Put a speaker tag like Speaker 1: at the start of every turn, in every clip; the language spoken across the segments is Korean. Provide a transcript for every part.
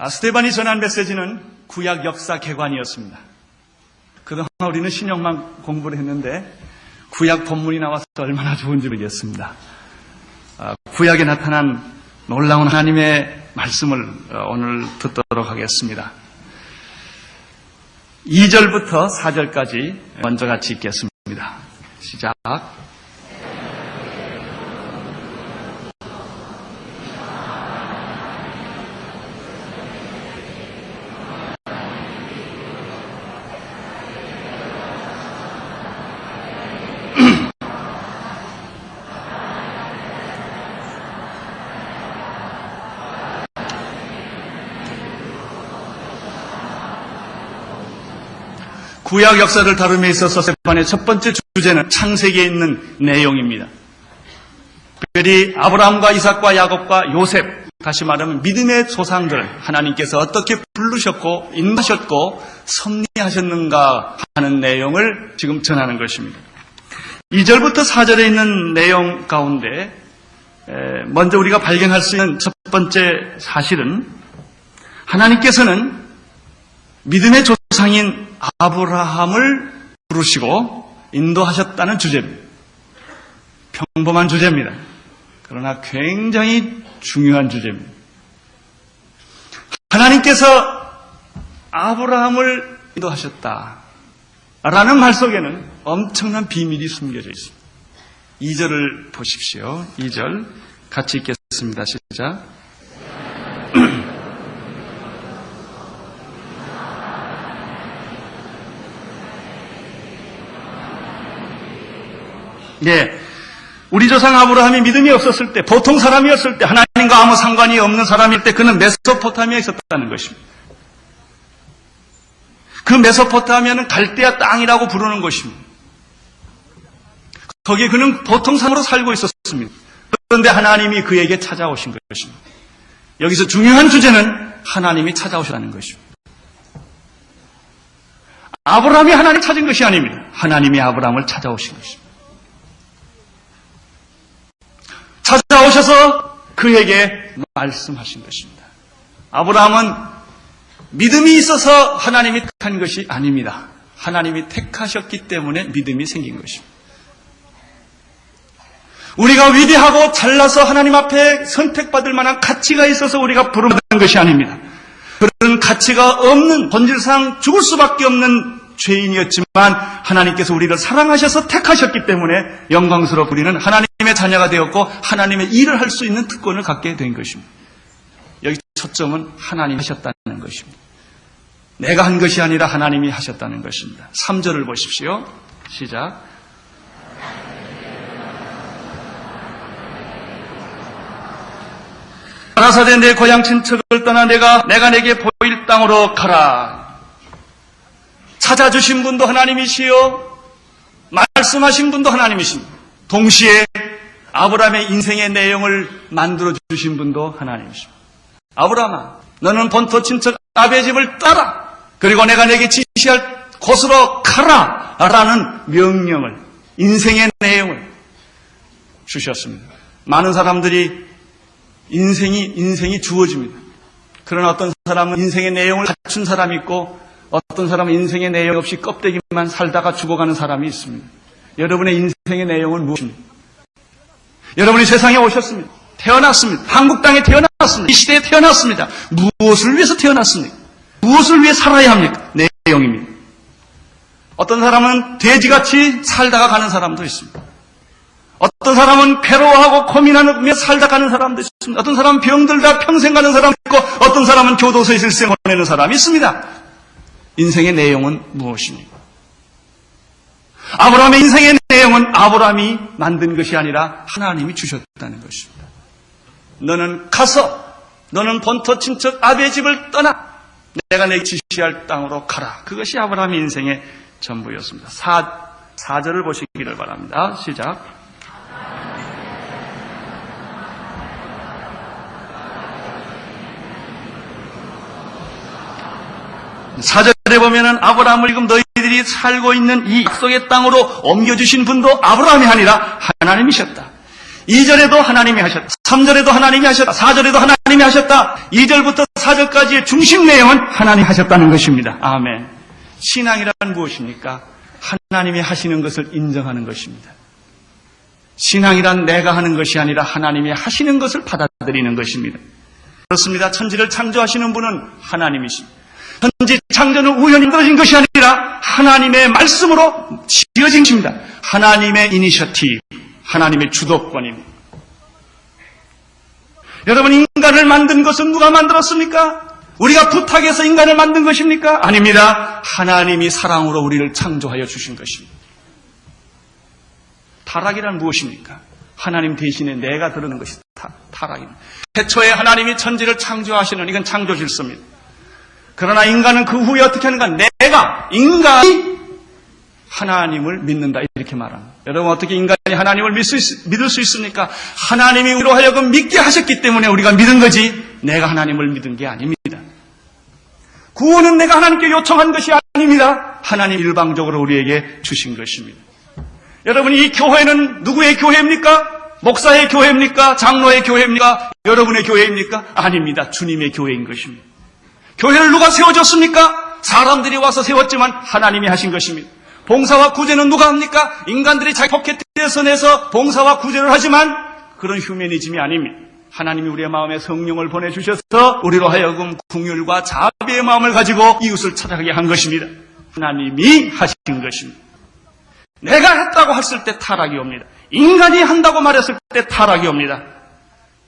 Speaker 1: 스테반이 전한 메시지는 구약 역사 개관이었습니다. 그동안 우리는 신약만 공부를 했는데 구약 본문이 나와서 얼마나 좋은지 모르겠습니다. 구약에 나타난 놀라운 하나님의 말씀을 오늘 듣도록 하겠습니다. 2절부터 4절까지 먼저 같이 읽겠습니다. 시작. 구약 역사를 다룸에 있어서 스테반의 첫 번째 주제는 창세기에 있는 내용입니다. 특별히 아브라함과 이삭과 야곱과 요셉, 다시 말하면 믿음의 조상들, 하나님께서 어떻게 부르셨고 인도하셨고 섭리하셨는가 하는 내용을 지금 전하는 것입니다. 2절부터 4절에 있는 내용 가운데 먼저 우리가 발견할 수 있는 첫 번째 사실은 하나님께서는 믿음의 조상인 아브라함을 부르시고 인도하셨다는 주제입니다. 평범한 주제입니다. 그러나 굉장히 중요한 주제입니다. 하나님께서 아브라함을 인도하셨다라는 말 속에는 엄청난 비밀이 숨겨져 있습니다. 2절을 보십시오. 2절 같이 읽겠습니다. 시작. 예, 우리 조상 아브라함이 믿음이 없었을 때, 보통 사람이었을 때, 하나님과 아무 상관이 없는 사람일 때 그는 메소포타미아에 있었다는 것입니다. 그 메소포타미아는 갈대아 땅이라고 부르는 것입니다. 거기에 그는 보통 사람으로 살고 있었습니다. 그런데 하나님이 그에게 찾아오신 것입니다. 여기서 중요한 주제는 하나님이 찾아오셨다는 것입니다. 아브라함이 하나님 찾은 것이 아닙니다. 하나님이 아브라함을 찾아오신 것입니다. 찾아오셔서 그에게 말씀하신 것입니다. 아브라함은 믿음이 있어서 하나님이 택한 것이 아닙니다. 하나님이 택하셨기 때문에 믿음이 생긴 것입니다. 우리가 위대하고 잘나서 하나님 앞에 선택받을 만한 가치가 있어서 우리가 부름받은 것이 아닙니다. 그런 가치가 없는, 본질상 죽을 수밖에 없는 죄인이었지만 하나님께서 우리를 사랑하셔서 택하셨기 때문에 영광스럽고 우리는 하나님의 자녀가 되었고 하나님의 일을 할 수 있는 특권을 갖게 된 것입니다. 여기 초점은 하나님이 하셨다는 것입니다. 내가 한 것이 아니라 하나님이 하셨다는 것입니다. 3절을 보십시오. 시작. 가나사대 내 고향 친척을 떠나 내가 내게 보일 땅으로 가라. 찾아주신 분도 하나님이시요 말씀하신 분도 하나님이십니다. 동시에 아브라함의 인생의 내용을 만들어주신 분도 하나님이십니다. 아브라함아, 너는 본토 친척 아비의 집을 떠나 그리고 내가 내게 지시할 곳으로 가라 라는 명령을, 인생의 내용을 주셨습니다. 많은 사람들이 인생이 주어집니다. 그러나 어떤 사람은 인생의 내용을 갖춘 사람이 있고 어떤 사람은 인생의 내용 없이 껍데기만 살다가 죽어가는 사람이 있습니다. 여러분의 인생의 내용은 무엇입니까? 여러분이 세상에 오셨습니다. 태어났습니다. 한국 땅에 태어났습니다. 이 시대에 태어났습니다. 무엇을 위해서 태어났습니까? 무엇을 위해 살아야 합니까? 내용입니다. 어떤 사람은 돼지같이 살다가 가는 사람도 있습니다. 어떤 사람은 괴로워하고 고민하며 살다 가는 사람도 있습니다. 어떤 사람은 병들다 평생 가는 사람도 있고 어떤 사람은 교도소에 일생 보내는 사람이 있습니다. 인생의 내용은 무엇입니까? 아브라함의 인생의 내용은 아브라함이 만든 것이 아니라 하나님이 주셨다는 것입니다. 너는 가서 너는 본토 친척 아비의 집을 떠나 내가 내게 지시할 땅으로 가라. 그것이 아브라함의 인생의 전부였습니다. 4절을 보시기를 바랍니다. 시작. 4절에 보면은 아브라함을 지금 너희들이 살고 있는 이 약속의 땅으로 옮겨주신 분도 아브라함이 아니라 하나님이셨다. 2절에도 하나님이 하셨다. 3절에도 하나님이 하셨다. 4절에도 하나님이 하셨다. 2절부터 4절까지의 중심 내용은 하나님이 하셨다는 것입니다. 아멘. 신앙이란 무엇입니까? 하나님이 하시는 것을 인정하는 것입니다. 신앙이란 내가 하는 것이 아니라 하나님이 하시는 것을 받아들이는 것입니다. 그렇습니다. 천지를 창조하시는 분은 하나님이십니다. 천지 창조는 우연히 이루어진 것이 아니라 하나님의 말씀으로 지어진 것입니다. 하나님의 이니셔티브, 하나님의 주도권입니다. 여러분, 인간을 만든 것은 누가 만들었습니까? 우리가 부탁해서 인간을 만든 것입니까? 아닙니다. 하나님이 사랑으로 우리를 창조하여 주신 것입니다. 타락이란 무엇입니까? 하나님 대신에 내가 들어는 것이 타락입니다. 태초에 하나님이 천지를 창조하시는 이건 창조 질서입니다. 그러나 인간은 그 후에 어떻게 하는가? 인간이 하나님을 믿는다 이렇게 말합니다. 여러분, 어떻게 인간이 하나님을 믿을 수 있습니까? 하나님이 우리로 하여금 믿게 하셨기 때문에 우리가 믿은 거지 내가 하나님을 믿은 게 아닙니다. 구원은 내가 하나님께 요청한 것이 아닙니다. 하나님 일방적으로 우리에게 주신 것입니다. 여러분, 이 교회는 누구의 교회입니까? 목사의 교회입니까? 장로의 교회입니까? 여러분의 교회입니까? 아닙니다. 주님의 교회인 것입니다. 교회를 누가 세워줬습니까? 사람들이 와서 세웠지만 하나님이 하신 것입니다. 봉사와 구제는 누가 합니까? 인간들이 자기 포켓에서 내서 봉사와 구제를 하지만 그런 휴머니즘이 아닙니다. 하나님이 우리의 마음에 성령을 보내주셔서 우리로 하여금 긍휼과 자비의 마음을 가지고 이웃을 찾아가게 한 것입니다. 하나님이 하신 것입니다. 내가 했다고 했을 때 타락이 옵니다. 인간이 한다고 말했을 때 타락이 옵니다.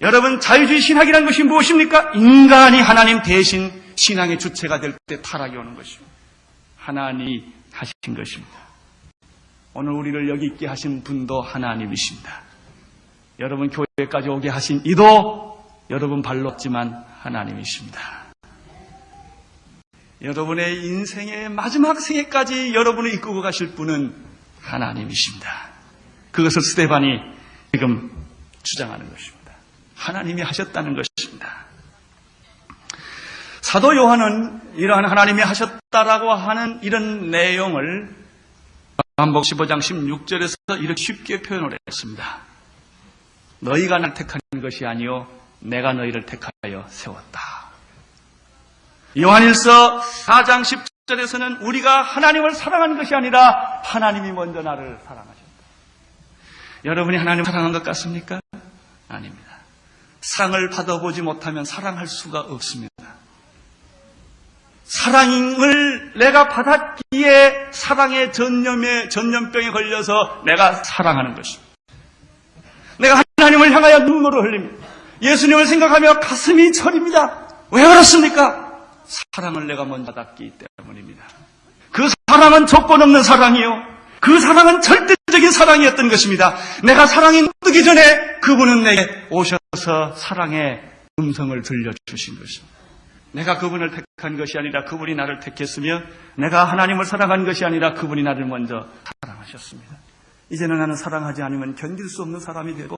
Speaker 1: 여러분, 자유주의 신학이라는 것이 무엇입니까? 인간이 하나님 대신 신앙의 주체가 될 때 타락이 오는 것입니다. 하나님이 하신 것입니다. 오늘 우리를 여기 있게 하신 분도 하나님이십니다. 여러분 교회까지 오게 하신 이도 여러분 발로 없지만 하나님이십니다. 여러분의 인생의 마지막 생애까지 여러분을 이끌고 가실 분은 하나님이십니다. 그것을 스데반이 지금 주장하는 것입니다. 하나님이 하셨다는 것입니다. 사도 요한은 이러한 하나님이 하셨다라고 하는 이런 내용을 요한복음 15장 16절에서 이렇게 쉽게 표현을 했습니다. 너희가 날 택한 것이 아니요 내가 너희를 택하여 세웠다. 요한일서 4장 10절에서는 우리가 하나님을 사랑하는 것이 아니라 하나님이 먼저 나를 사랑하셨다. 여러분이 하나님을 사랑한 것 같습니까? 아닙니다. 사랑을 받아보지 못하면 사랑할 수가 없습니다. 사랑을 내가 받았기에 사랑의 전염병에 걸려서 내가 사랑하는 것입니다. 내가 하나님을 향하여 눈물을 흘립니다. 예수님을 생각하며 가슴이 저립니다. 왜 그렇습니까? 사랑을 내가 먼저 받았기 때문입니다. 그 사랑은 조건 없는 사랑이요. 그 사랑은 절대적인 사랑이었던 것입니다. 내가 사랑이 뜨기 전에 그분은 내게 오셔서 사랑의 음성을 들려주신 것입니다. 내가 그분을 택한 것이 아니라 그분이 나를 택했으며 내가 하나님을 사랑한 것이 아니라 그분이 나를 먼저 사랑하셨습니다. 이제는 나는 사랑하지 않으면 견딜 수 없는 사람이 되고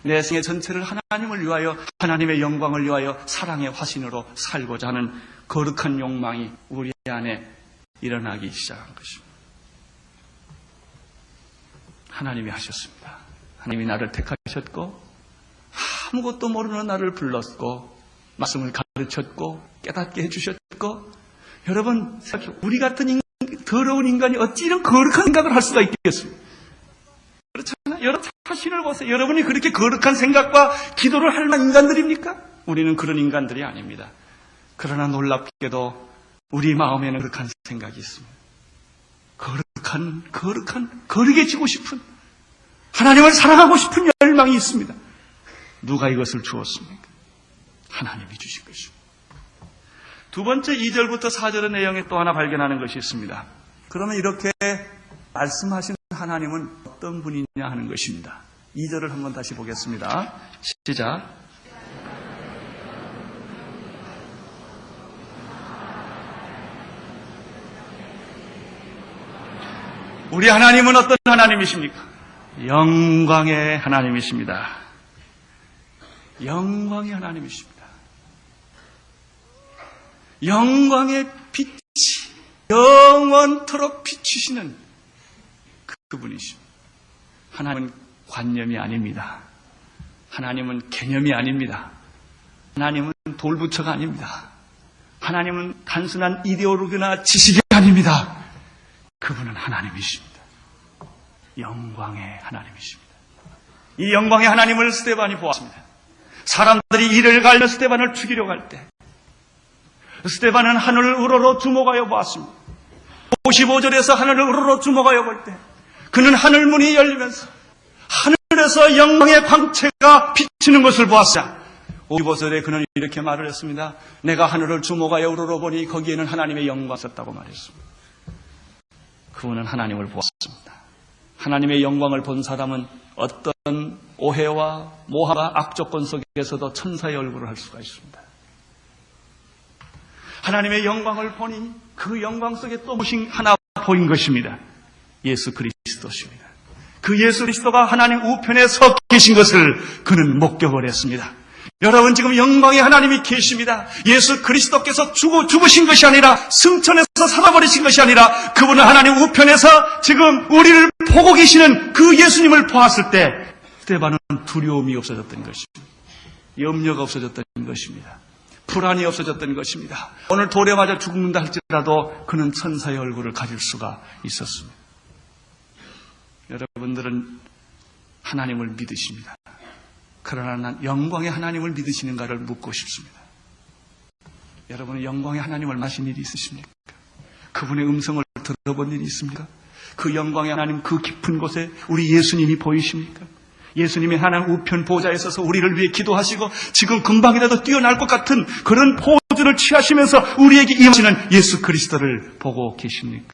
Speaker 1: 내 생애 전체를 하나님을 위하여 하나님의 영광을 위하여 사랑의 화신으로 살고자 하는 거룩한 욕망이 우리 안에 일어나기 시작한 것입니다. 하나님이 하셨습니다. 하나님이 나를 택하셨고 아무것도 모르는 나를 불렀고 말씀을 가르쳤고 깨닫게 해주셨고 여러분 우리 같은 더러운 인간이 어찌 이런 거룩한 생각을 할 수가 있겠습니까? 그렇잖아요. 여러분 자신을 보세요. 여러분이 그렇게 거룩한 생각과 기도를 할 만한 인간들입니까? 우리는 그런 인간들이 아닙니다. 그러나 놀랍게도 우리 마음에는 거룩한 생각이 있습니다. 거룩해지고 싶은 하나님을 사랑하고 싶은 열망이 있습니다. 누가 이것을 주었습니까? 하나님이 주신 것입니다. 두 번째 2절부터 4절의 내용에 또 하나 발견하는 것이 있습니다. 그러면 이렇게 말씀하신 하나님은 어떤 분이냐 하는 것입니다. 2절을 한번 다시 보겠습니다. 시작. 우리 하나님은 어떤 하나님이십니까? 영광의 하나님이십니다. 영광의 하나님이십니다. 영광의 빛이 영원토록 비추시는 그분이십니다. 하나님은 관념이 아닙니다. 하나님은 개념이 아닙니다. 하나님은 돌부처가 아닙니다. 하나님은 단순한 이데올로기나 지식이 아닙니다. 그분은 하나님이십니다. 영광의 하나님이십니다. 이 영광의 하나님을 스데반이 보았습니다. 사람들이 이를 갈며 스데반을 죽이려고 할 때 스데반은 하늘을 우러러 주목하여 보았습니다. 55절에서 하늘을 우러러 주목하여 볼 때 그는 하늘문이 열리면서 하늘에서 영광의 광채가 비치는 것을 보았습니다. 55절에 그는 이렇게 말을 했습니다. 내가 하늘을 주목하여 우러러 보니 거기에는 하나님의 영광이 있었다고 말했습니다. 그분은 하나님을 보았습니다. 하나님의 영광을 본 사람은 어떤 오해와 모함과 악조건 속에서도 천사의 얼굴을 할 수가 있습니다. 하나님의 영광을 보니 그 영광 속에 또 무엇이 하나 보인 것입니다. 예수 그리스도십니다. 그 예수 그리스도가 하나님 우편에 서 계신 것을 그는 목격을 했습니다. 여러분, 지금 영광의 하나님이 계십니다. 예수 그리스도께서 죽으신 것이 아니라 승천해서 살아버리신 것이 아니라 그분은 하나님 우편에서 지금 우리를 보고 계시는 그 예수님을 보았을 때 스데반은 두려움이 없어졌던 것입니다. 염려가 없어졌던 것입니다. 불안이 없어졌던 것입니다. 오늘 돌에 맞아 죽는다 할지라도 그는 천사의 얼굴을 가질 수가 있었습니다. 여러분들은 하나님을 믿으십니다. 그러나 난 영광의 하나님을 믿으시는가를 묻고 싶습니다. 여러분은 영광의 하나님을 만나신 일이 있으십니까? 그분의 음성을 들어본 일이 있습니까? 그 영광의 하나님 그 깊은 곳에 우리 예수님이 보이십니까? 예수님이 하나님 우편 보좌에 서서 우리를 위해 기도하시고 지금 금방이라도 뛰어날 것 같은 그런 포즈를 취하시면서 우리에게 임하시는 예수 그리스도를 보고 계십니까?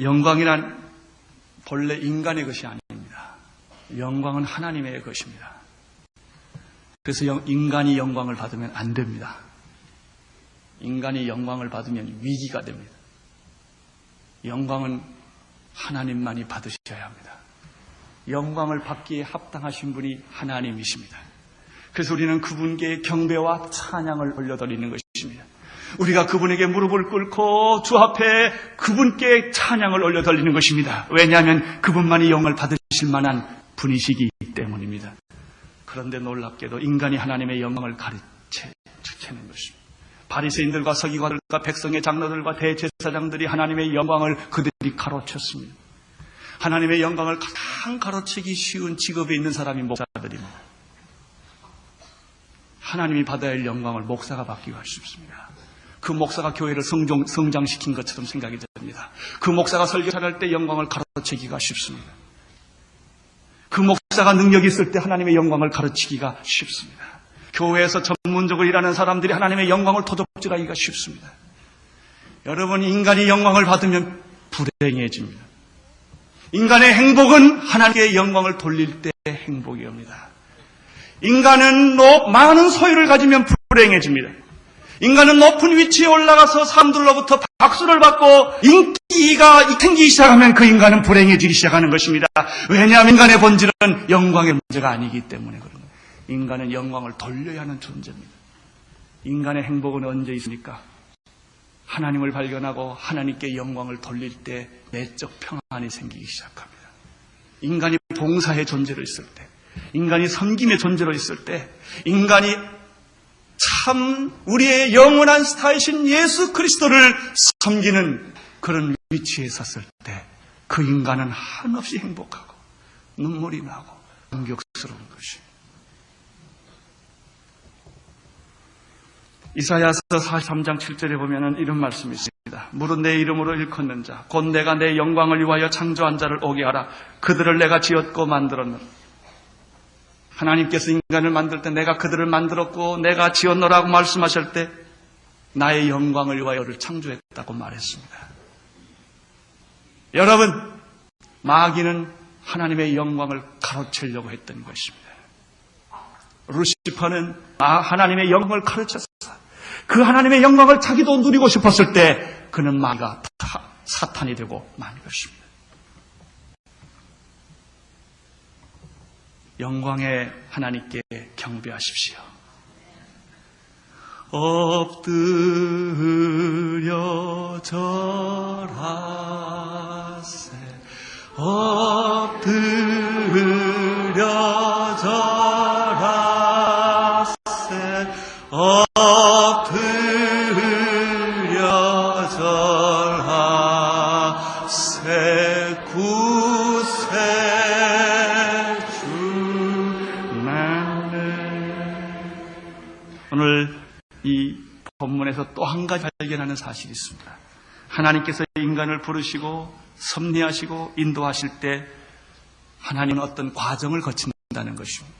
Speaker 1: 영광이란 본래 인간의 것이 아닙니다. 영광은 하나님의 것입니다. 그래서 인간이 영광을 받으면 안 됩니다. 인간이 영광을 받으면 위기가 됩니다. 영광은 하나님만이 받으셔야 합니다. 영광을 받기에 합당하신 분이 하나님이십니다. 그래서 우리는 그분께 경배와 찬양을 올려드리는 것입니다. 우리가 그분에게 무릎을 꿇고 주 앞에 그분께 찬양을 올려드리는 것입니다. 왜냐하면 그분만이 영광을 받으실 만한 분이시기 때문입니다. 그런데 놀랍게도 인간이 하나님의 영광을 가르치는 것입니다. 바리새인들과 서기관들과 백성의 장로들과 대제사장들이 하나님의 영광을 그들이 가로쳤습니다. 하나님의 영광을 가장 가로치기 쉬운 직업에 있는 사람이 목사들입니다. 하나님이 받아야 할 영광을 목사가 받기가 쉽습니다. 그 목사가 교회를 성장시킨 것처럼 생각이 됩니다. 그 목사가 설교 잘할 때 영광을 가르치기가 쉽습니다. 그 목사가 능력이 있을 때 하나님의 영광을 가르치기가 쉽습니다. 교회에서 전문적으로 일하는 사람들이 하나님의 영광을 도둑질하기가 쉽습니다. 여러분, 인간이 영광을 받으면 불행해집니다. 인간의 행복은 하나님의 영광을 돌릴 때 행복이 옵니다. 인간은 많은 소유를 가지면 불행해집니다. 인간은 높은 위치에 올라가서 사람들로부터 박수를 받고 인기가 생기기 시작하면 그 인간은 불행해지기 시작하는 것입니다. 왜냐하면 인간의 본질은 영광의 문제가 아니기 때문에 그런 거예요. 인간은 영광을 돌려야 하는 존재입니다. 인간의 행복은 언제 있습니까? 하나님을 발견하고 하나님께 영광을 돌릴 때 내적 평안이 생기기 시작합니다. 인간이 봉사의 존재로 있을 때, 인간이 섬김의 존재로 있을 때, 인간이 참 우리의 영원한 스타이신 예수 그리스도를 섬기는 그런 위치에 섰을 때 그 인간은 한없이 행복하고 눈물이 나고 감격스러운 것입니다. 이사야서 43장 7절에 보면 이런 말씀이 있습니다. 무릇 내 이름으로 일컫는 자 곧 내가 내 영광을 위하여 창조한 자를 오게 하라. 그들을 내가 지었고 만들었노라. 하나님께서 인간을 만들 때 내가 그들을 만들었고 내가 지었노라고 말씀하실 때 나의 영광을 위하여를 창조했다고 말했습니다. 여러분, 마귀는 하나님의 영광을 가로채려고 했던 것입니다. 루시퍼는 하나님의 영광을 가르쳤어. 그 하나님의 영광을 자기도 누리고 싶었을 때 그는 마귀가 사탄이 되고 만 것입니다. 영광의 하나님께 경배하십시오. 엎드려 절하세 새 구세 주나네. 오늘 이 본문에서 또 한 가지 발견하는 사실이 있습니다. 하나님께서 인간을 부르시고 섭리하시고 인도하실 때 하나님은 어떤 과정을 거친다는 것입니다.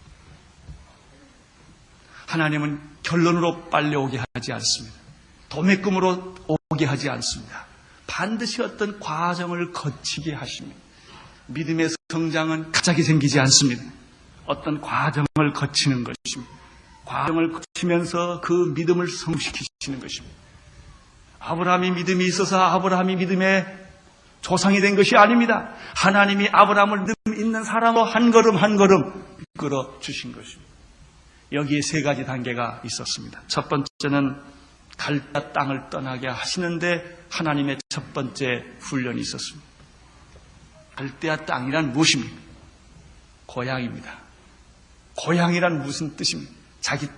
Speaker 1: 하나님은 결론으로 빨리 오게 하지 않습니다. 도매금으로 오게 하지 않습니다. 반드시 어떤 과정을 거치게 하십니다. 믿음의 성장은 갑자기 생기지 않습니다. 어떤 과정을 거치는 것입니다. 과정을 거치면서 그 믿음을 성숙시키시는 것입니다. 아브라함이 믿음이 있어서 아브라함이 믿음의 조상이 된 것이 아닙니다. 하나님이 아브라함을 믿음 있는 사람으로 한 걸음 한 걸음 이끌어 주신 것입니다. 여기에 세 가지 단계가 있었습니다. 첫 번째는 갈대아 땅을 떠나게 하시는데 하나님의 첫 번째 훈련이 있었습니다. 갈대아 땅이란 무엇입니까? 고향입니다. 고향이란 무슨 뜻입니까? 자기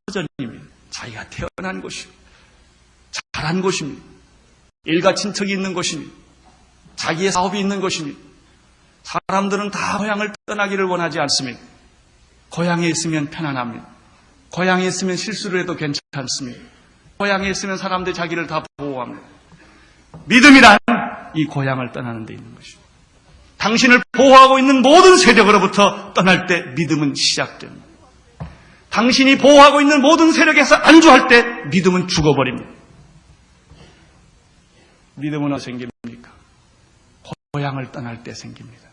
Speaker 1: 터전입니다. 자기가 태어난 곳입니다. 자란 곳입니다. 일가 친척이 있는 곳입니다. 자기의 사업이 있는 곳입니다. 사람들은 다 고향을 떠나기를 원하지 않습니다. 고향에 있으면 편안합니다. 고향에 있으면 실수를 해도 괜찮습니다. 고향에 있으면 사람들이 자기를 다 보호합니다. 믿음이란 이 고향을 떠나는 데 있는 것입니다. 당신을 보호하고 있는 모든 세력으로부터 떠날 때 믿음은 시작됩니다. 당신이 보호하고 있는 모든 세력에서 안주할 때 믿음은 죽어버립니다. 믿음은 어디서 생깁니까? 고향을 떠날 때 생깁니다.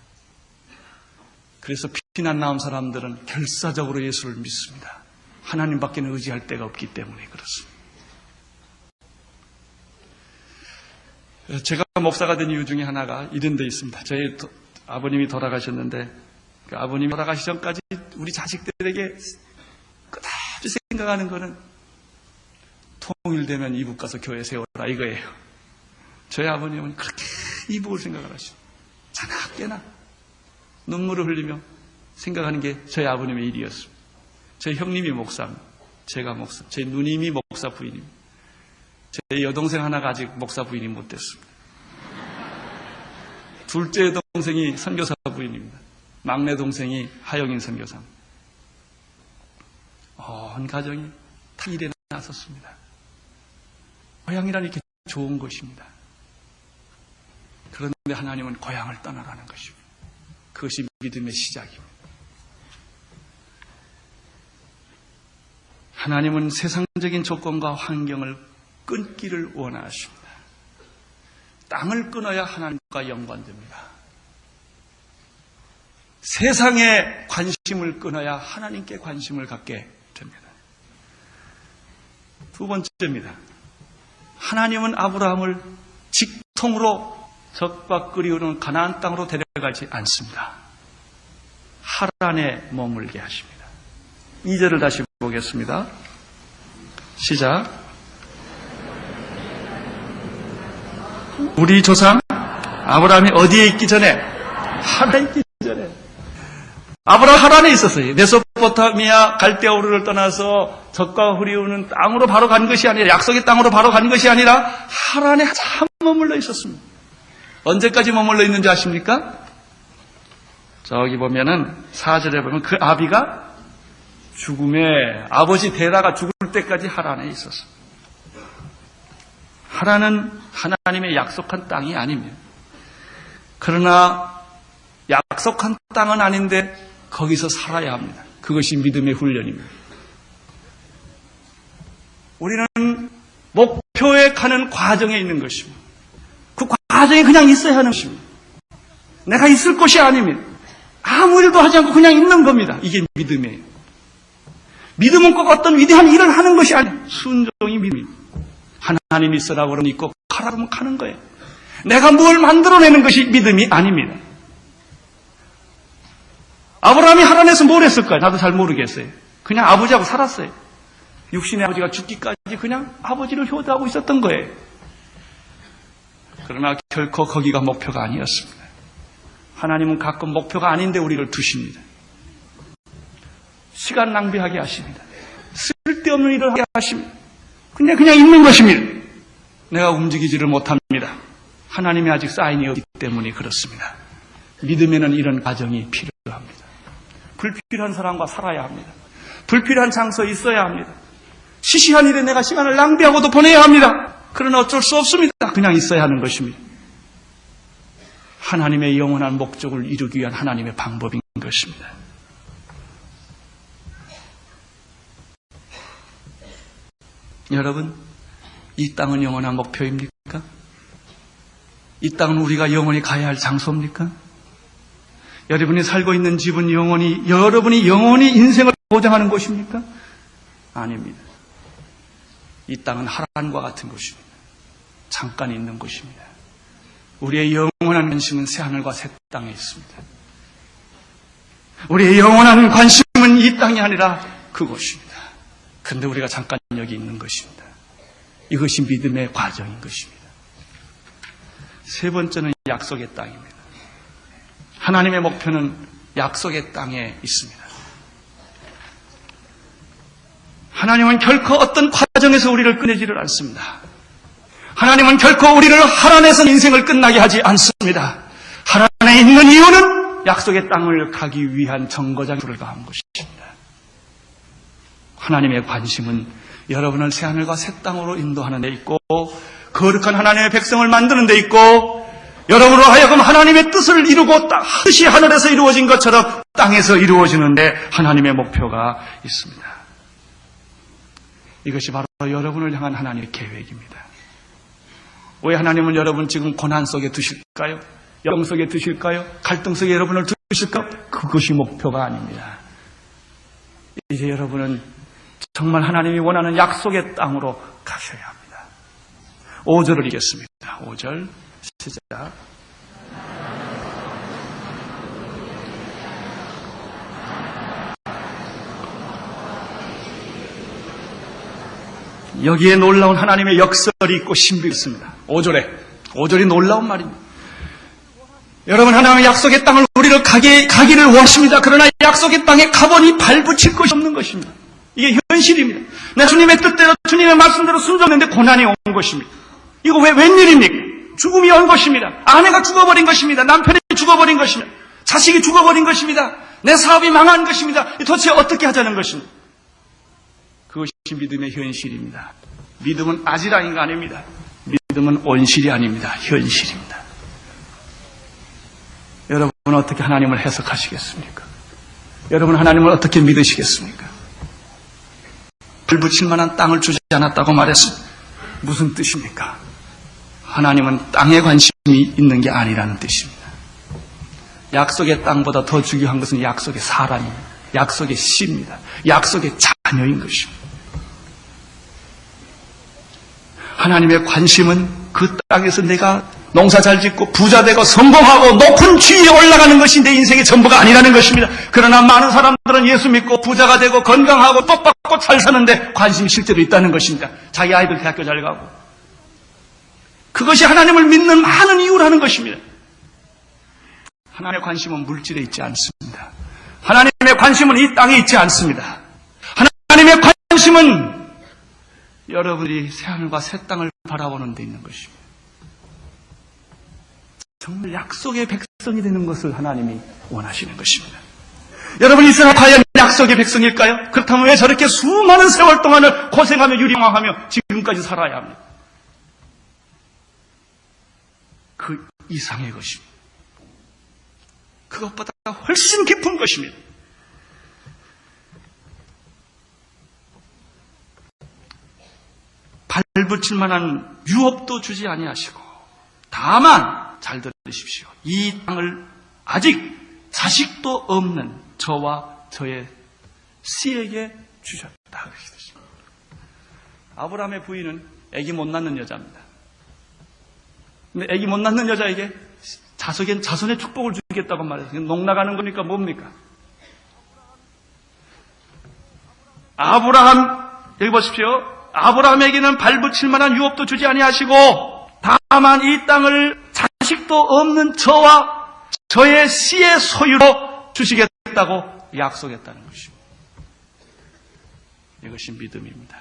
Speaker 1: 그래서 피난 나온 사람들은 결사적으로 예수를 믿습니다. 하나님밖에는 의지할 데가 없기 때문에 그렇습니다. 제가 목사가 된 이유 중에 하나가 이런 데 있습니다. 저희 아버님이 돌아가셨는데 그 아버님이 돌아가시 전까지 우리 자식들에게 그다지 생각하는 거는 통일되면 이북 가서 교회 세워라 이거예요. 저희 아버님은 그렇게 이북을 생각을 하시죠. 자나깨나 눈물을 흘리며 생각하는 게 저희 아버님의 일이었습니다. 저희 형님이 목사입니다. 제가 목사, 저희 누님이 목사 부인입니다. 제 여동생 하나가 아직 목사 부인이 못 됐습니다. 둘째 동생이 선교사 부인입니다. 막내 동생이 하영인 선교사입니다. 온 가정이 다 일에 나섰습니다. 고향이란 이렇게 좋은 것입니다. 그런데 하나님은 고향을 떠나라는 것입니다. 그것이 믿음의 시작입니다. 하나님은 세상적인 조건과 환경을 끊기를 원하십니다. 땅을 끊어야 하나님과 연관됩니다. 세상에 관심을 끊어야 하나님께 관심을 갖게 됩니다. 두 번째입니다. 하나님은 아브라함을 직통으로 적과 끓이우는 가나안 땅으로 데려가지 않습니다. 하란에 머물게 하십니다. 2절을 다시 보겠습니다. 시작. 우리 조상 아브라함이 어디에 있기 전에? 하란에 있기 전에. 아브라함 하란에 있었어요. 메소포타미아 갈대아 우르를 떠나서 적과 끓이우는 땅으로 바로 간 것이 아니라 약속의 땅으로 바로 간 것이 아니라 하란에 참 머물러 있었습니다. 언제까지 머물러 있는지 아십니까? 저기 보면은 4절에 보면 그 아비가 죽음에 아버지 데라가 죽을 때까지 하란에 있었습니다. 하란은 하나님의 약속한 땅이 아닙니다. 그러나 약속한 땅은 아닌데 거기서 살아야 합니다. 그것이 믿음의 훈련입니다. 우리는 목표에 가는 과정에 있는 것입니다. 그 과정에 그냥 있어야 하는 것입니다. 내가 있을 것이 아닙니다. 아무 일도 하지 않고 그냥 있는 겁니다. 이게 믿음이에요. 믿음은 꼭 어떤 위대한 일을 하는 것이 아니에요. 순종이 믿음입니다. 하나님이 있으라고 그러면 있고 가라고 하면 가는 거예요. 내가 뭘 만들어내는 것이 믿음이 아닙니다. 아브라함이 하란에서 뭘 했을까요? 나도 잘 모르겠어요. 그냥 아버지하고 살았어요. 육신의 아버지가 죽기까지 그냥 아버지를 효도하고 있었던 거예요. 그러나 결코 거기가 목표가 아니었습니다. 하나님은 가끔 목표가 아닌데 우리를 두십니다. 시간 낭비하게 하십니다. 쓸데없는 일을 하게 하십니다. 그냥 있는 것입니다. 내가 움직이지를 못합니다. 하나님의 아직 사인이 없기 때문에 그렇습니다. 믿음에는 이런 과정이 필요합니다. 불필요한 사람과 살아야 합니다. 불필요한 장소에 있어야 합니다. 시시한 일에 내가 시간을 낭비하고도 보내야 합니다. 그러나 어쩔 수 없습니다. 그냥 있어야 하는 것입니다. 하나님의 영원한 목적을 이루기 위한 하나님의 방법인 것입니다. 여러분, 이 땅은 영원한 목표입니까? 이 땅은 우리가 영원히 가야 할 장소입니까? 여러분이 살고 있는 집은 여러분이 영원히 인생을 보장하는 곳입니까? 아닙니다. 이 땅은 하란과 같은 곳입니다. 잠깐 있는 곳입니다. 우리의 영원한 관심은 새하늘과 새 땅에 있습니다. 우리의 영원한 관심은 이 땅이 아니라 그곳입니다. 그런데 우리가 잠깐 여기 있는 것입니다. 이것이 믿음의 과정인 것입니다. 세 번째는 약속의 땅입니다. 하나님의 목표는 약속의 땅에 있습니다. 하나님은 결코 어떤 과정에서 우리를 꺼내지를 않습니다. 하나님은 결코 우리를 하란에서 인생을 끝나게 하지 않습니다. 하란에 있는 이유는 약속의 땅을 가기 위한 정거장에 불과한 것입니다. 하나님의 관심은 여러분을 새하늘과 새 땅으로 인도하는 데 있고, 거룩한 하나님의 백성을 만드는 데 있고, 여러분으로 하여금 하나님의 뜻을 이루고 뜻이 하늘에서 이루어진 것처럼 땅에서 이루어지는데 하나님의 목표가 있습니다. 이것이 바로 여러분을 향한 하나님의 계획입니다. 왜 하나님은 여러분 지금 고난 속에 두실까요? 염 속에 두실까요? 갈등 속에 여러분을 두실까요? 그것이 목표가 아닙니다. 이제 여러분은 정말 하나님이 원하는 약속의 땅으로 가셔야 합니다. 5절을 읽겠습니다. 5절 시작. 여기에 놀라운 하나님의 역설이 있고 신비가 있습니다. 5절이 놀라운 말입니다. 여러분, 하나님의 약속의 땅을 우리를 가기를 원하십니다. 그러나 약속의 땅에 가보니 발붙일 것이 없는 것입니다. 이게 현실입니다. 내가 주님의 뜻대로 주님의 말씀대로 순종했는데 고난이 온 것입니다. 이거 웬일입니까? 죽음이 온 것입니다. 아내가 죽어버린 것입니다. 남편이 죽어버린 것입니다. 자식이 죽어버린 것입니다. 내 사업이 망한 것입니다. 도대체 어떻게 하자는 것입니다. 그것이 믿음의 현실입니다. 믿음은 아지랑이가 아닙니다. 믿음은 온실이 아닙니다. 현실입니다. 여러분은 어떻게 하나님을 해석하시겠습니까? 여러분 하나님을 어떻게 믿으시겠습니까? 불붙일 만한 땅을 주지 않았다고 말했습니다. 무슨 뜻입니까? 하나님은 땅에 관심이 있는 게 아니라는 뜻입니다. 약속의 땅보다 더 중요한 것은 약속의 사람입니다. 약속의 씨입니다. 약속의 자녀인 것입니다. 하나님의 관심은 그 땅에서 내가 농사 잘 짓고 부자 되고 성공하고 높은 지위에 올라가는 것이 내 인생의 전부가 아니라는 것입니다. 그러나 많은 사람들은 예수 믿고 부자가 되고 건강하고 복 받고 잘 사는데 관심이 실제로 있다는 것입니다. 자기 아이들 대학교 잘 가고. 그것이 하나님을 믿는 많은 이유라는 것입니다. 하나님의 관심은 물질에 있지 않습니다. 하나님의 관심은 이 땅에 있지 않습니다. 하나님의 관심은 여러분이 새하늘과 새 땅을 바라보는 데 있는 것입니다. 정말 약속의 백성이 되는 것을 하나님이 원하시는 것입니다. 여러분 이스라엘 과연 약속의 백성일까요? 그렇다면 왜 저렇게 수많은 세월 동안을 고생하며 유리망하며 지금까지 살아야 합니까? 그 이상의 것입니다. 그것보다 훨씬 깊은 것입니다. 발붙일 만한 유업도 주지 아니하시고 다만 잘 들으십시오. 이 땅을 아직 자식도 없는 저와 저의 씨에게 주셨다. 아브라함의 부인은 아기 못 낳는 여자입니다. 근데 아기 못 낳는 여자에게 자손의 축복을 주겠다고 말해서 농 나가는 거니까 뭡니까? 아브라함, 여기 보십시오. 아브라함에게는 발붙일 만한 유업도 주지 아니하시고 다만 이 땅을 자식도 없는 저와 저의 씨의 소유로 주시겠다고 약속했다는 것입니다. 이것이 믿음입니다.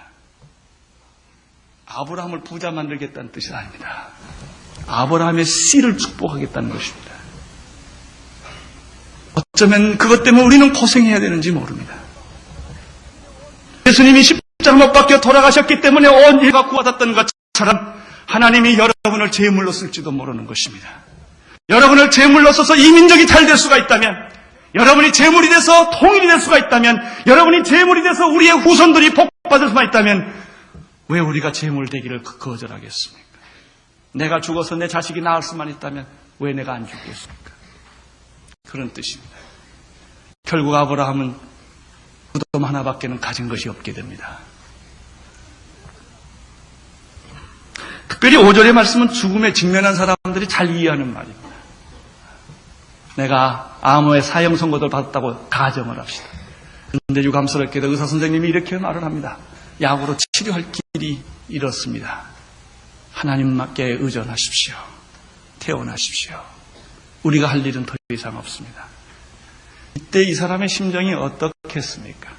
Speaker 1: 아브라함을 부자 만들겠다는 뜻이 아닙니다. 아브라함의 씨를 축복하겠다는 것입니다. 어쩌면 그것 때문에 우리는 고생해야 되는지 모릅니다. 예수님이 십자가 못 박혀 돌아가셨기 때문에 온 인류가 구원받았던 것처럼 하나님이 여러분을 제물로 쓸지도 모르는 것입니다. 여러분을 제물로 써서 이민족이 잘 될 수가 있다면, 여러분이 제물이 돼서 통일이 될 수가 있다면, 여러분이 제물이 돼서 우리의 후손들이 복받을 수만 있다면 왜 우리가 제물 되기를 거절하겠습니까? 내가 죽어서 내 자식이 낳을 수만 있다면 왜 내가 안 죽겠습니까? 그런 뜻입니다. 결국 아브라함은 무덤 하나밖에는 가진 것이 없게 됩니다. 특별히 5절의 말씀은 죽음에 직면한 사람들이 잘 이해하는 말입니다. 내가 암호의 사형 선고를 받았다고 가정을 합시다. 그런데 유감스럽게도 의사 선생님이 이렇게 말을 합니다. 약으로 치료할 길이 이렇습니다. 하나님께 의존하십시오. 태어나십시오. 우리가 할 일은 더 이상 없습니다. 이때 이 사람의 심정이 어떻겠습니까?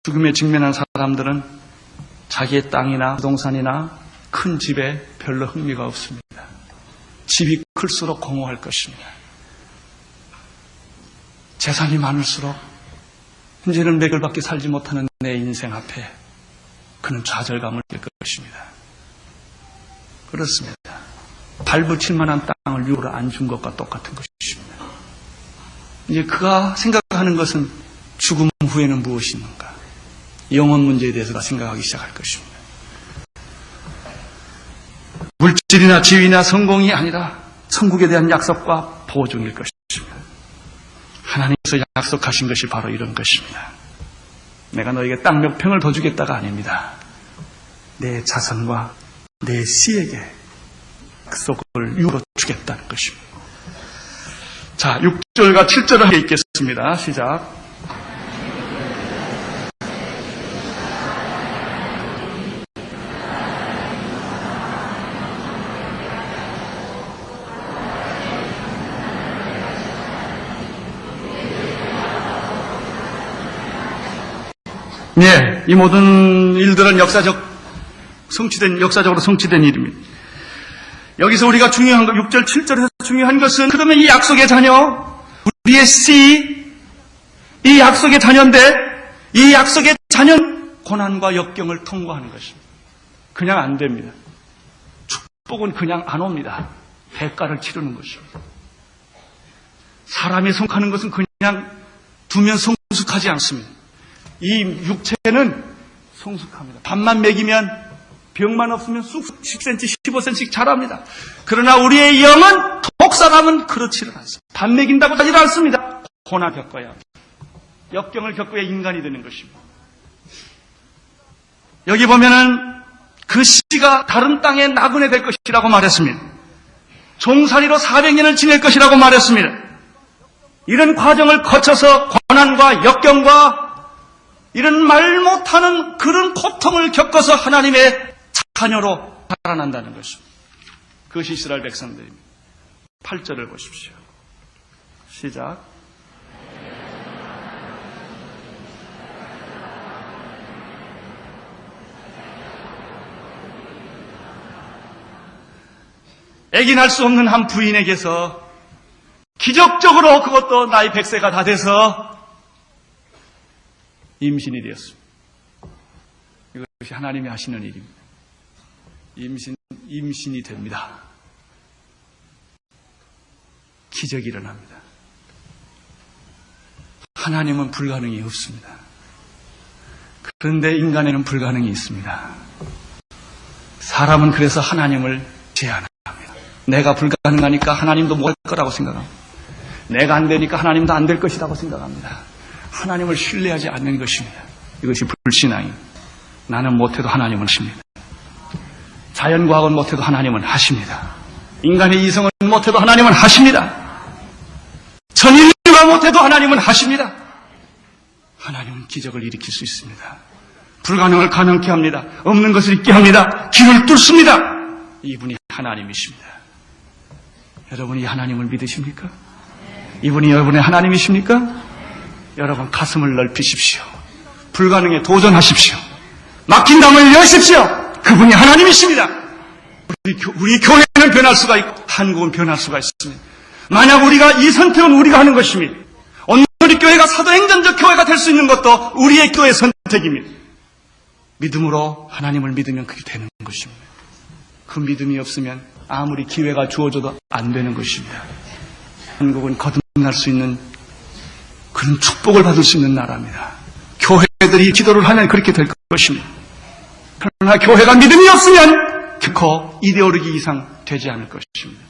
Speaker 1: 죽음에 직면한 사람들은 자기의 땅이나 부동산이나 큰 집에 별로 흥미가 없습니다. 집이 클수록 공허할 것입니다. 재산이 많을수록 이제는 매결밖에 살지 못하는 내 인생 앞에 그는 좌절감을 느낄 것입니다. 그렇습니다. 발붙일 만한 땅을 유로 안 준 것과 똑같은 것입니다. 이제 그가 생각하는 것은 죽음 후에는 무엇이 있는가? 영혼 문제에 대해서 생각하기 시작할 것입니다. 물질이나 지위나 성공이 아니라 천국에 대한 약속과 보증일 것입니다. 하나님께서 약속하신 것이 바로 이런 것입니다. 내가 너에게 땅 몇 평을 더 주겠다가 아닙니다. 내 자손과 내 씨에게 약속을 유로 주겠다는 것입니다. 자, 6절과 7절을 함께 읽겠습니다. 시작. 네, 이 모든 일들은 역사적으로 성취된 일입니다. 여기서 우리가 중요한 것, 6절, 7절에서 중요한 것은, 그러면 이 약속의 자녀, 우리의 씨, 이 약속의 자녀인데, 이 약속의 자녀는 고난과 역경을 통과하는 것입니다. 그냥 안 됩니다. 축복은 그냥 안 옵니다. 대가를 치르는 것입니다. 사람이 성하는 것은 그냥 두면 성숙하지 않습니다. 이 육체는 성숙합니다. 밥만 먹이면, 병만 없으면 쑥 10cm, 15cm씩 자랍니다. 그러나 우리의 영은, 독사람은 그렇지는 않습니다. 밥 먹인다고 하지 않습니다. 고난 겪어야 합니다. 역경을 겪어야 인간이 되는 것입니다. 여기 보면은 그 씨가 다른 땅에 나그네 될 것이라고 말했습니다. 종살이로 400년을 지낼 것이라고 말했습니다. 이런 과정을 거쳐서 고난과 역경과 이런 말 못하는 그런 고통을 겪어서 하나님의 자녀로 살아난다는 것입니다. 그것이 이스라엘 백성들입니다. 8절을 보십시오. 시작. 애기 낳을 수 없는 한 부인에게서 기적적으로 그것도 나이 100세가 다 돼서 임신이 되었습니다. 이것이 하나님이 하시는 일입니다. 임신이 됩니다. 기적이 일어납니다. 하나님은 불가능이 없습니다. 그런데 인간에는 불가능이 있습니다. 사람은 그래서 하나님을 제한합니다. 내가 불가능하니까 하나님도 못 할 거라고 생각합니다. 내가 안 되니까 하나님도 안 될 것이라고 생각합니다. 하나님을 신뢰하지 않는 것입니다. 이것이 불신앙입니다. 나는 못해도 하나님은 하십니다. 자연과학은 못해도 하나님은 하십니다. 인간의 이성은 못해도 하나님은 하십니다. 전인류가 못해도 하나님은 하십니다. 하나님은 기적을 일으킬 수 있습니다. 불가능을 가능케 합니다. 없는 것을 있게 합니다. 길을 뚫습니다. 이분이 하나님이십니다. 여러분이 하나님을 믿으십니까? 이분이 여러분의 하나님이십니까? 여러분 가슴을 넓히십시오. 불가능에 도전하십시오. 막힌 담을 여십시오. 그 그분이 하나님이십니다. 우리 교회는 변할 수가 있고 한국은 변할 수가 있습니다. 만약 우리가 이 선택은 우리가 하는 것입니다. 오늘 교회가 사도행전적 교회가 될 수 있는 것도 우리의 교회 선택입니다. 믿음으로 하나님을 믿으면 그게 되는 것입니다. 그 믿음이 없으면 아무리 기회가 주어져도 안 되는 것입니다. 한국은 거듭날 수 있는 그런 축복을 받을 수 있는 나라입니다. 교회들이 기도를 하면 그렇게 될 것입니다. 그러나 교회가 믿음이 없으면 결코 이데올로기 이상 되지 않을 것입니다.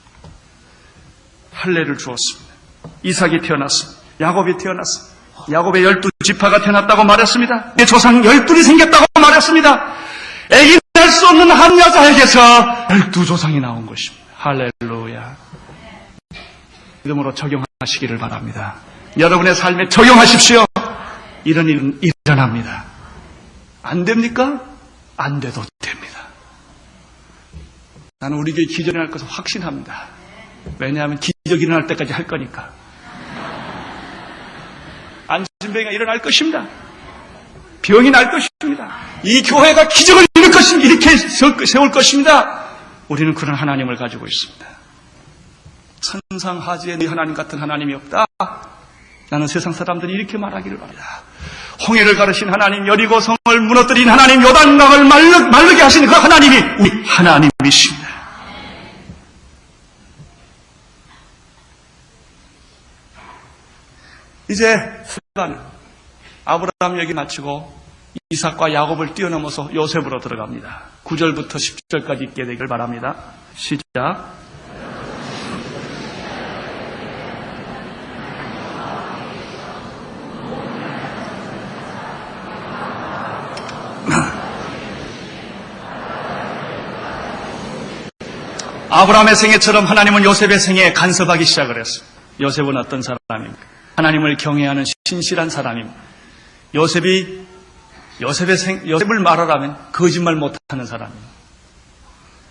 Speaker 1: 할례를 주었습니다. 이삭이 태어났습니다. 야곱이 태어났습니다. 야곱의 12지파가 태어났다고 말했습니다. 내 조상 12이 생겼다고 말했습니다. 애기 날 수 없는 한 여자에게서 12조상이 나온 것입니다. 할렐루야. 믿음으로 적용하시기를 바랍니다. 여러분의 삶에 적용하십시오. 이런 일은 일어납니다. 안 됩니까? 안 돼도 됩니다. 나는 우리 교회 기적이 일어날 것을 확신합니다. 왜냐하면 기적이 일어날 때까지 할 거니까. 안진병이가 일어날 것입니다. 병이 날 것입니다. 이 교회가 기적을 이룰 것입니다. 이렇게 세울 것입니다. 우리는 그런 하나님을 가지고 있습니다. 천상하지에 네 하나님 같은 하나님이 없다. 나는 세상 사람들이 이렇게 말하기를 바랍니다. 홍해를 가르신 하나님, 여리고성을 무너뜨린 하나님, 요단강을 마르게 하신 그 하나님이 우리 하나님이십니다. 이제 순간 아브라함 얘기 마치고 이삭과 야곱을 뛰어넘어서 요셉으로 들어갑니다. 9절부터 10절까지 있게 되길 바랍니다. 시작. 아브라함의 생애처럼 하나님은 요셉의 생애에 간섭하기 시작을 했어요. 요셉은 어떤 사람입니까? 하나님을 경외하는 신실한 사람입니다. 요셉을 말하라면 거짓말 못하는 사람입니다.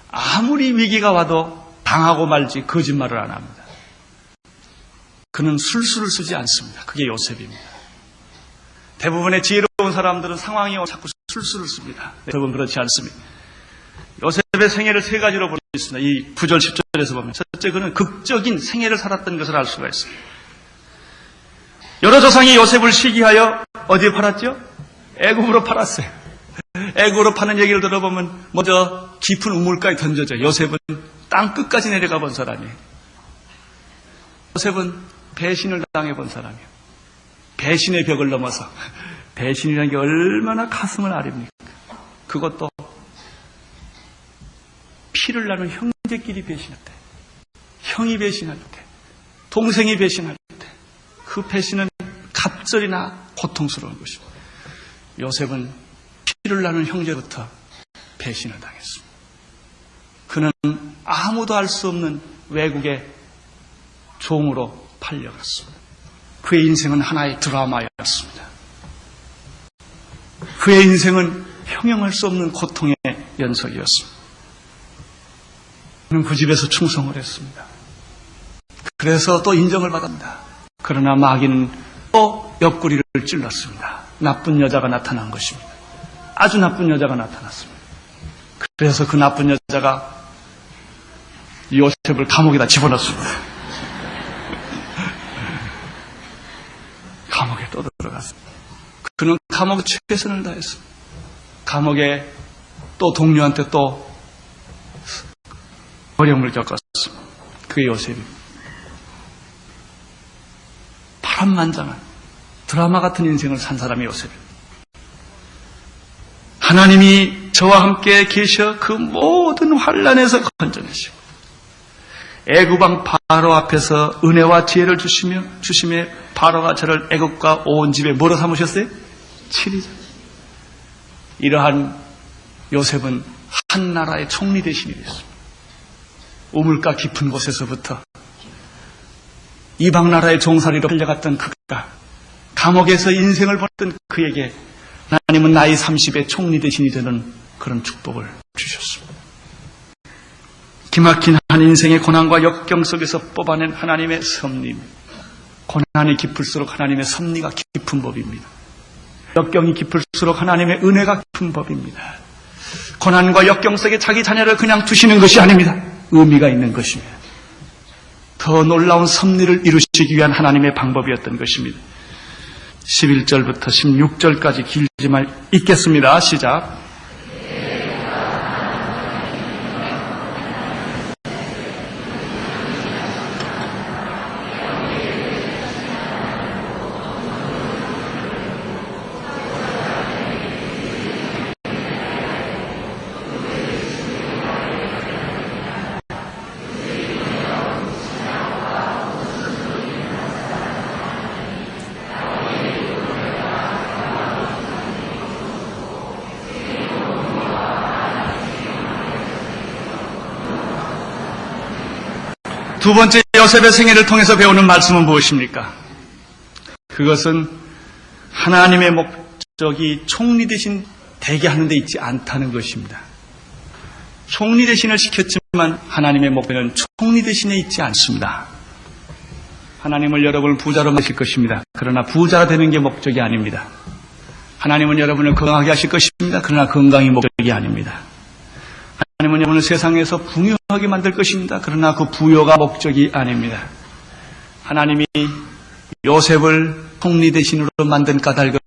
Speaker 1: 아무리 위기가 와도 당하고 말지 거짓말을 안 합니다. 그는 술수를 쓰지 않습니다. 그게 요셉입니다. 대부분의 지혜로운 사람들은 상황이 오면 자꾸 술수를 씁니다. 여러분 그렇지 않습니다. 요셉의 생애를 세 가지로 볼 수 있습니다. 이 9절 10절에서 보면 첫째, 그는 극적인 생애를 살았던 것을 알 수가 있습니다. 여러 조상이 요셉을 시기하여 어디에 팔았죠? 애굽으로 팔았어요. 애굽으로 파는 얘기를 들어보면 먼저 깊은 우물가에 던져져. 요셉은 땅 끝까지 내려가 본 사람이에요. 요셉은 배신을 당해본 사람이에요. 배신의 벽을 넘어서. 배신이라는 게 얼마나 가슴을 아립니까? 그것도 피를 나눈 형제끼리 배신할 때, 형이 배신할 때, 동생이 배신할 때, 그 배신은 갑절이나 고통스러운 것입니다. 요셉은 피를 나눈 형제부터 배신을 당했습니다. 그는 아무도 알 수 없는 외국의 종으로 팔려갔습니다. 그의 인생은 하나의 드라마였습니다. 그의 인생은 형용할 수 없는 고통의 연속이었습니다. 그는 그 집에서 충성을 했습니다. 그래서 또 인정을 받았습니다. 그러나 마귀는 또 옆구리를 찔렀습니다. 나쁜 여자가 나타난 것입니다. 아주 나쁜 여자가 나타났습니다. 그래서 그 나쁜 여자가 요셉을 감옥에다 집어넣습니다. 감옥에 또 들어갔습니다. 그는 감옥에 최선을 다했습니다. 감옥에 또 동료한테 또 어려움을 겪었습니다. 그게 요셉입니다. 파란만장한 드라마 같은 인생을 산 사람이 요셉입니다. 하나님이 저와 함께 계셔 그 모든 환난에서 건져내시고 애굽왕 바로 앞에서 은혜와 지혜를 주심에 바로가 저를 애굽과 온 집에 뭐로 삼으셨어요? 칠이죠. 이러한 요셉은 한 나라의 총리 대신이 됐습니다. 우물가 깊은 곳에서부터 이방 나라의 종살이로 끌려갔던 그가 감옥에서 인생을 보냈던 그에게 하나님은 나이 30에 총리 대신이 되는 그런 축복을 주셨습니다. 기막힌 한 인생의 고난과 역경 속에서 뽑아낸 하나님의 섭리. 고난이 깊을수록 하나님의 섭리가 깊은 법입니다. 역경이 깊을수록 하나님의 은혜가 깊은 법입니다. 고난과 역경 속에 자기 자녀를 그냥 두시는 것이 아닙니다. 의미가 있는 것입니다. 더 놀라운 섭리를 이루시기 위한 하나님의 방법이었던 것입니다. 11절부터 16절까지 길지만 읽겠습니다. 시작. 두 번째 요셉의 생애를 통해서 배우는 말씀은 무엇입니까? 그것은 하나님의 목적이 총리 대신 되게 하는 데 있지 않다는 것입니다. 총리 대신을 시켰지만 하나님의 목표는 총리 대신에 있지 않습니다. 하나님은 여러분을 부자로 만드실 것입니다. 그러나 부자가 되는 게 목적이 아닙니다. 하나님은 여러분을 건강하게 하실 것입니다. 그러나 건강이 목적이 아닙니다. 하나님은 여러분을 세상에서 풍요하게 만들 것입니다. 그러나 그 부요가 목적이 아닙니다. 하나님이 요셉을 총리 대신으로 만든 까닭은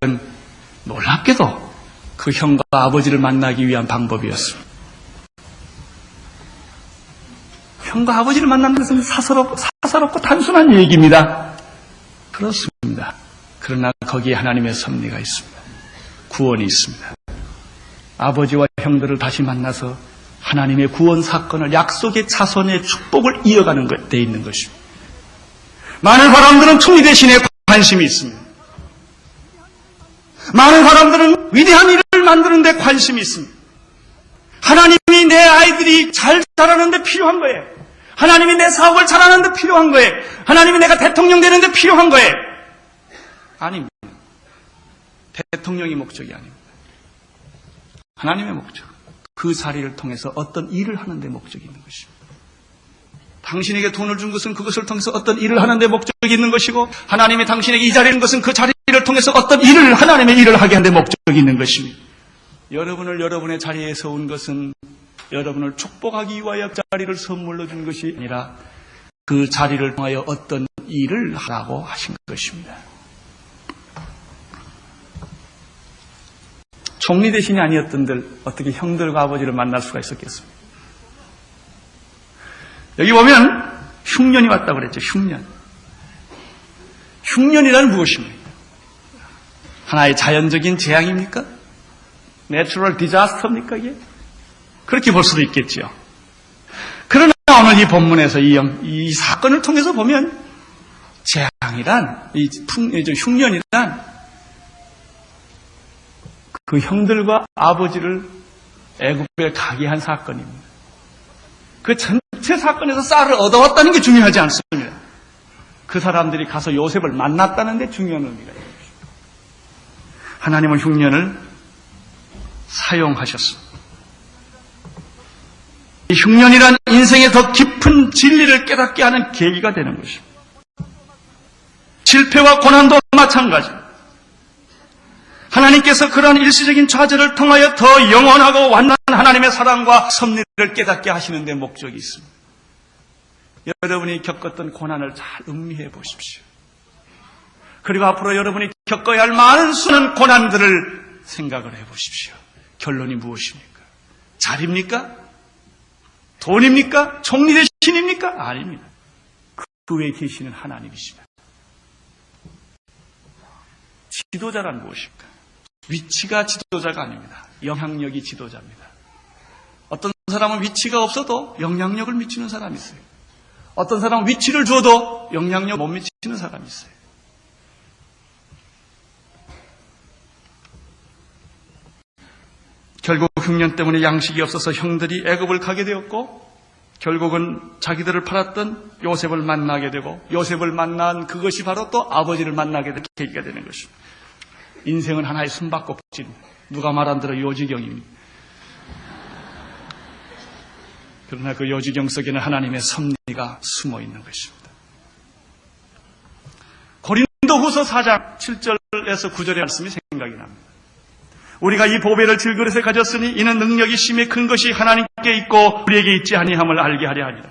Speaker 1: 놀랍게도 그 형과 아버지를 만나기 위한 방법이었습니다. 형과 아버지를 만나는 것은 사사롭고 단순한 얘기입니다. 그렇습니다. 그러나 거기에 하나님의 섭리가 있습니다. 구원이 있습니다. 아버지와 형들을 다시 만나서 하나님의 구원 사건을 약속의 자손의 축복을 이어가는 데 있는 것입니다. 많은 사람들은 총리 대신에 관심이 있습니다. 많은 사람들은 위대한 일을 만드는 데 관심이 있습니다. 하나님이 내 아이들이 잘 자라는 데 필요한 거예요. 하나님이 내 사업을 잘하는 데 필요한 거예요. 하나님이 내가 대통령 되는 데 필요한 거예요. 아닙니다. 대통령이 목적이 아닙니다. 하나님의 목적. 그 자리를 통해서 어떤 일을 하는 데 목적이 있는 것입니다. 당신에게 돈을 준 것은 그것을 통해서 어떤 일을 하는 데 목적이 있는 것이고, 하나님이 당신에게 이 자리를 준 것은 그 자리를 통해서 어떤 일을, 하나님의 일을 하게 하는 데 목적이 있는 것입니다. 여러분을 여러분의 자리에 세운 것은 여러분을 축복하기 위하여 자리를 선물로 준 것이 아니라 그 자리를 통하여 어떤 일을 하라고 하신 것입니다. 총리 대신이 아니었던들 어떻게 형들과 아버지를 만날 수가 있었겠습니까? 여기 보면 흉년이 왔다고 그랬죠. 흉년. 흉년이란 무엇입니까? 하나의 자연적인 재앙입니까? 내추럴 디자스터입니까 이게? 그렇게 볼 수도 있겠죠. 그러나 오늘 이 본문에서 이 사건을 통해서 보면 재앙이란, 흉년이란 그 형들과 아버지를 애굽에 가게 한 사건입니다. 그 전체 사건에서 쌀을 얻어왔다는 게 중요하지 않습니다. 그 사람들이 가서 요셉을 만났다는 데 중요한 의미가 있습니다. 하나님은 흉년을 사용하셨습니다. 이 흉년이란 인생의 더 깊은 진리를 깨닫게 하는 계기가 되는 것입니다. 실패와 고난도 마찬가지. 하나님께서 그러한 일시적인 좌절을 통하여 더 영원하고 완전한 하나님의 사랑과 섭리를 깨닫게 하시는 데 목적이 있습니다. 여러분이 겪었던 고난을 잘 음미해 보십시오. 그리고 앞으로 여러분이 겪어야 할 많은 수많은 고난들을 생각을 해 보십시오. 결론이 무엇입니까? 자리입니까? 돈입니까? 총리 대신입니까? 아닙니다. 그 외에 계시는 하나님이십니다. 지도자란 무엇입니까? 위치가 지도자가 아닙니다. 영향력이 지도자입니다. 어떤 사람은 위치가 없어도 영향력을 미치는 사람이 있어요. 어떤 사람은 위치를 줘도 영향력 못 미치는 사람이 있어요. 결국 흉년 때문에 양식이 없어서 형들이 애굽을 가게 되었고, 결국은 자기들을 팔았던 요셉을 만나게 되고, 요셉을 만난 그것이 바로 또 아버지를 만나게 된 계기가 되는 것입니다. 인생은 하나의 숨바꼭질, 누가 말한 대로 요지경입니다. 그러나 그 요지경 속에는 하나님의 섭리가 숨어 있는 것입니다. 고린도후서 4장 7절에서 9절의 말씀이 생각이 납니다. 우리가 이 보배를 질그릇에 가졌으니 이는 능력이 심히 큰 것이 하나님께 있고 우리에게 있지 아니함을 알게 하려 하니라.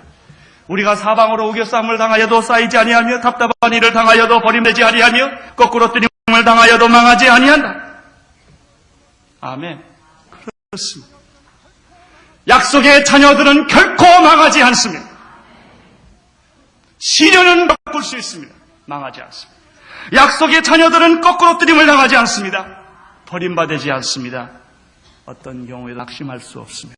Speaker 1: 우리가 사방으로 우겨싸움을 당하여도 쌓이지 아니하며 답답한 일을 당하여도 버림되지 아니하며 거꾸로 뜨림을 당하여도 망하지 아니한다. 아멘. 그렇습니다. 약속의 자녀들은 결코 망하지 않습니다. 시련은 바꿀 수 있습니다. 망하지 않습니다. 약속의 자녀들은 거꾸로 뜨림을 당하지 않습니다. 버림받지 않습니다. 어떤 경우에도 낙심할 수 없습니다.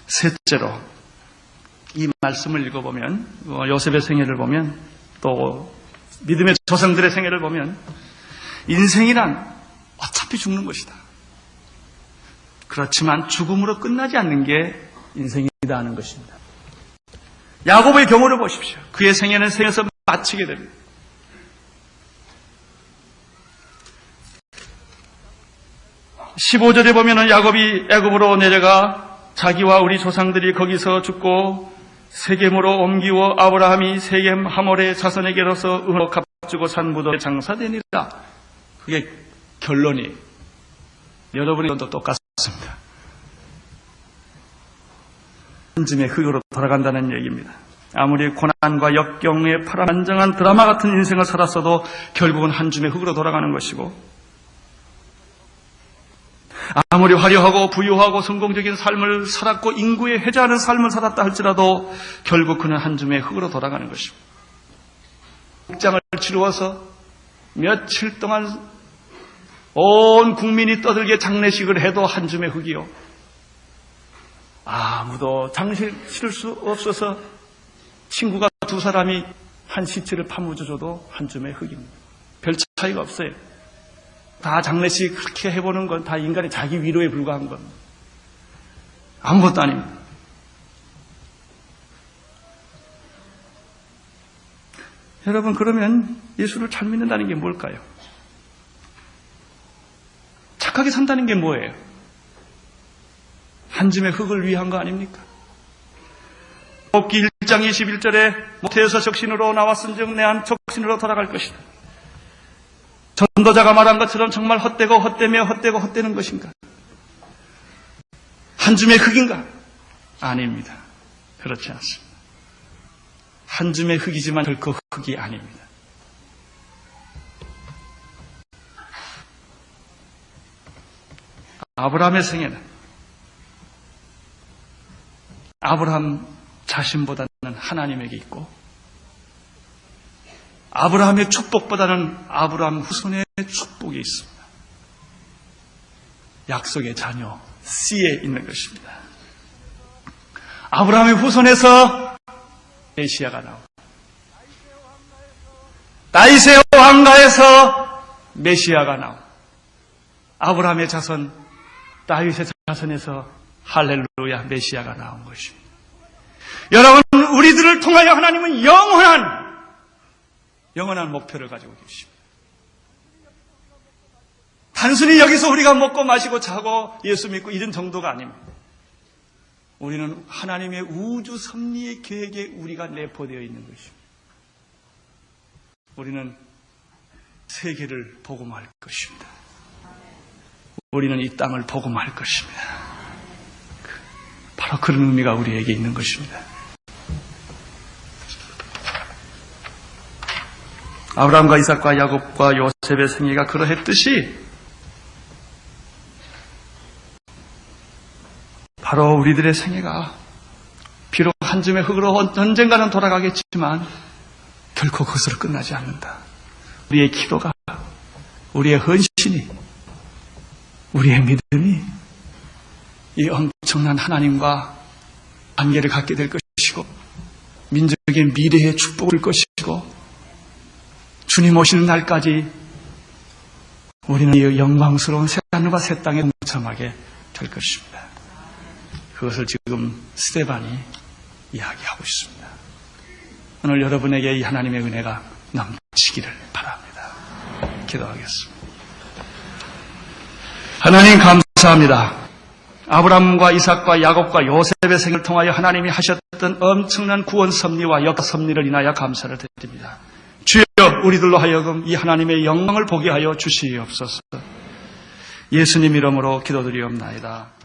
Speaker 1: 셋째로 이 말씀을 읽어보면 요셉의 생애를 보면 또 믿음의 조상들의 생애를 보면 인생이란 어차피 죽는 것이다. 그렇지만 죽음으로 끝나지 않는 게 인생이다 하는 것입니다. 야곱의 경우를 보십시오. 그의 생애는 생에서 마치게 됩니다. (15절에) 보면은 야곱이 애굽으로 내려가 자기와 우리 조상들이 거기서 죽고 세겜으로 옮기워 아브라함이 세겜 하몰의 자손에게로서 은으로 값주고 산 무덤에 장사되니라. 그게 결론이 여러분의 것도 똑같습니다. 한 줌의 흙으로 돌아간다는 얘기입니다. 아무리 고난과 역경에 파란만장한 드라마 같은 인생을 살았어도 결국은 한 줌의 흙으로 돌아가는 것이고, 아무리 화려하고 부유하고 성공적인 삶을 살았고 인구에 해자하는 삶을 살았다 할지라도 결국 그는 한 줌의 흙으로 돌아가는 것입니다. 복장을 치루어서 며칠 동안 온 국민이 떠들게 장례식을 해도 한 줌의 흙이요. 아무도 장실 치를 수 없어서 친구가 두 사람이 한 시체를 파묻어줘도 한 줌의 흙입니다. 별 차이가 없어요. 다 장례식 그렇게 해보는 건 다 인간의 자기 위로에 불과한 겁니다. 아무것도 아닙니다. 여러분, 그러면 예수를 잘 믿는다는 게 뭘까요? 착하게 산다는 게 뭐예요? 한 줌의 흙을 위한 거 아닙니까? 욥기 1장 21절에 모태에서 적신으로 나왔은즉 내 한 적신으로 돌아갈 것이다. 전도자가 말한 것처럼 정말 헛되고 헛되며 헛되고 헛되는 것인가? 한 줌의 흙인가? 아닙니다. 그렇지 않습니다. 한 줌의 흙이지만 결코 흙이 아닙니다. 아브라함의 생애는 아브라함 자신보다는 하나님에게 있고, 아브라함의 축복보다는 아브라함 후손의 축복이 있습니다. 약속의 자녀 씨에 있는 것입니다. 아브라함의 후손에서 메시아가 나옵니다. 다윗의 왕가에서 메시아가 나옵니다. 아브라함의 자손 다윗의 자손에서 할렐루야 메시아가 나온 것입니다. 여러분, 우리들을 통하여 하나님은 영원한 목표를 가지고 계십니다. 단순히 여기서 우리가 먹고 마시고 자고 예수 믿고 이런 정도가 아닙니다. 우리는 하나님의 우주 섭리의 계획에 우리가 내포되어 있는 것입니다. 우리는 세계를 복음할 것입니다. 우리는 이 땅을 복음할 것입니다. 바로 그런 의미가 우리에게 있는 것입니다. 아브라함과 이삭과 야곱과 요셉의 생애가 그러했듯이 바로 우리들의 생애가 비록 한 줌의 흙으로 언젠가는 돌아가겠지만 결코 그것으로 끝나지 않는다. 우리의 기도가, 우리의 헌신이, 우리의 믿음이 이 엄청난 하나님과 관계를 갖게 될 것이고, 민족의 미래의 축복을 것이고, 주님 오시는 날까지 우리는 이 영광스러운 새 하늘과 새 땅에 동참하게 될 것입니다. 그것을 지금 스데반이 이야기하고 있습니다. 오늘 여러분에게 이 하나님의 은혜가 넘치기를 바랍니다. 기도하겠습니다. 하나님 감사합니다. 아브라함과 이삭과 야곱과 요셉의 생을 통하여 하나님이 하셨던 엄청난 구원 섭리와 역사 섭리를 인하여 감사를 드립니다. 주여, 우리들로 하여금 이 하나님의 영광을 보게 하여 주시옵소서. 예수님 이름으로 기도드리옵나이다.